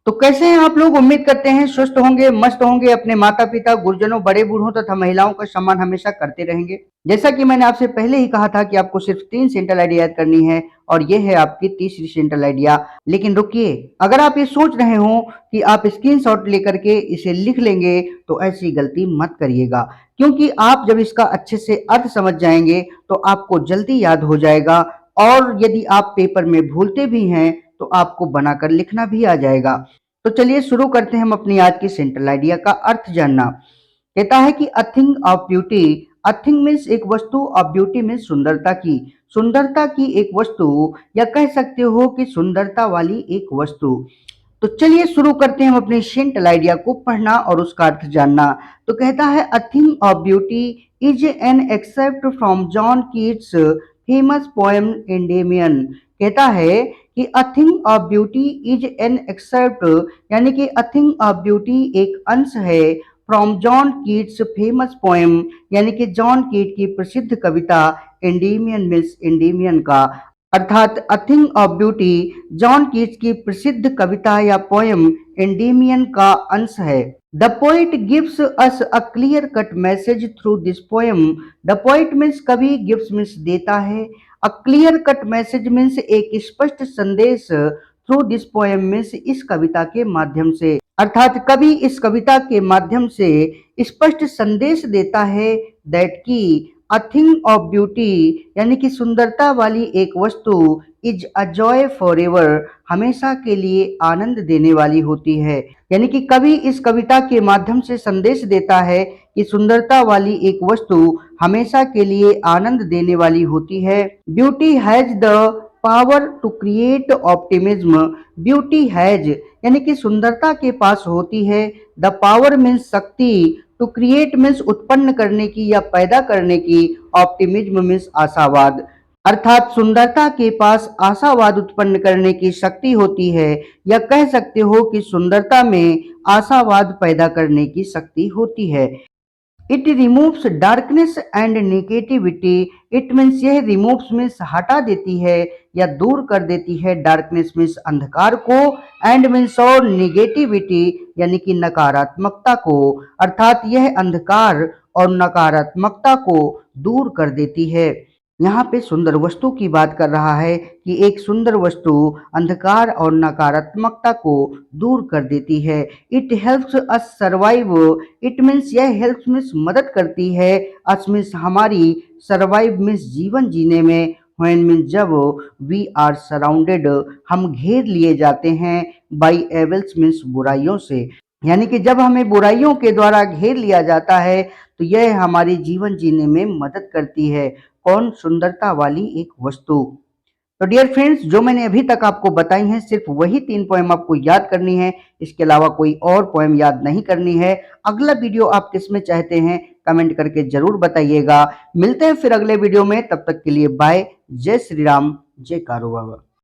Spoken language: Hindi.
तो कैसे हैं आप लोग? उम्मीद करते हैं स्वस्थ होंगे, मस्त होंगे, अपने माता-पिता, गुरुजनों, बड़े बूढ़ों तथा महिलाओं का सम्मान हमेशा करते रहेंगे। जैसा कि मैंने आपसे पहले ही कहा था कि आपको सिर्फ 3 सेंट्रल आइडिया याद करनी है और ये है आपकी तीसरी सेंट्रल आइडिया। लेकिन रुकिए, अगर आप ये सोच रहे हो कि आप स्क्रीनशॉट लेकर के इसे लिख लेंगे, तो ऐसी गलती मत करिएगा। क्योंकि आप जब इसका अच्छे से अर्थ समझ जाएंगे, तो आपको जल्दी याद हो जाएगा और यदि आप पेपर में भूलते भी हैं, तो आपको बनाकर लिखना भी आ जाएगा। तो चलिए शुरू करते हैं हम अपनी आज की सेंट्रल आइडिया का अर्थ जानना। कहता है कि a thing of beauty. A thing means एक वस्तु, ऑफ ब्यूटी मीन्स सुंदरता की एक वस्तु, या कह सकते हो कि सुंदरता वाली एक वस्तु। तो चलिए शुरू करते हैं हम अपने सेंट्रल आइडिया को पढ़ना और उसका अर्थ जानना। तो कहता है a thing of beauty is an excerpt from John Keats famous poem Endymion. कहता है कि a thing of beauty is an excerpt, यानी कि अ थिंग ऑफ ब्यूटी एक अंश है from John Keats famous poem, यानी कि जॉन कीट की प्रसिद्ध कविता एंडेमियन मीन्स एंडेमियन का। अर्थात अ thing of beauty John Keats की प्रसिद्ध कविता या पोयम एंडेमियन का अंश है। The poet gives us a clear cut message through this poem. The poet means कवि, गिव्स मीन्स देता है, a clear cut message means एक स्पष्ट संदेश, थ्रू दिस पोयम मीन्स इस कविता के माध्यम से। अर्थात कवि इस कविता के माध्यम से स्पष्ट संदेश देता है दैट की अ थिंग ऑफ ब्यूटी, यानी कि सुंदरता वाली एक वस्तु, is a joy for ever, हमेशा के लिए आनंद देने वाली होती है। यानी कि कवि इस कविता के माध्यम से संदेश देता है कि सुंदरता वाली एक वस्तु हमेशा के लिए आनंद देने वाली होती है। Beauty has the power to create optimism. Beauty has, यानी कि सुंदरता के पास होती है, द पावर मीन्स शक्ति, टू क्रिएट मीन्स उत्पन्न करने की या पैदा करने की, ऑप्टिमिज्म मीन्स आशावाद। अर्थात सुंदरता के पास आशावाद उत्पन्न करने की शक्ति होती है, या कह सकते हो कि सुंदरता में आशावाद पैदा करने की शक्ति होती है। It removes darkness and negativity. It means यह रिमूव्स मीन्स हटा देती है या दूर कर देती है, डार्कनेस मीन्स अंधकार को, एंड मीन्स और नेगेटिविटी यानी कि नकारात्मकता को। अर्थात यह अंधकार और नकारात्मकता को दूर कर देती है। यहाँ पे सुंदर वस्तु की बात कर रहा है कि एक सुंदर वस्तु अंधकार और नकारात्मकता को दूर कर देती है। It helps us survive. It means यह हेल्प्स मीन्स मदद करती है, अस मीन्स हमारी, सर्वाइव मीन्स जीवन जीने में, व्हेन मीन्स जब, वी आर सराउंडेड हम घेर लिए जाते हैं, बाई एविल्स मीन्स बुराइयों से। यानी कि जब हमें बुराइयों के द्वारा घेर लिया जाता है, तो यह हमारी जीवन जीने में मदद करती है। कौन? सुंदरता वाली एक वस्तु। तो डियर फ्रेंड्स, जो मैंने अभी तक आपको बताई हैं सिर्फ वही 3 पोएम आपको याद करनी है, इसके अलावा कोई और पोएम याद नहीं करनी है। अगला वीडियो आप किसमें चाहते हैं कमेंट करके जरूर बताइएगा। मिलते हैं फिर अगले वीडियो में, तब तक के लिए बाय। जय श्री राम, जय कारू बाबा।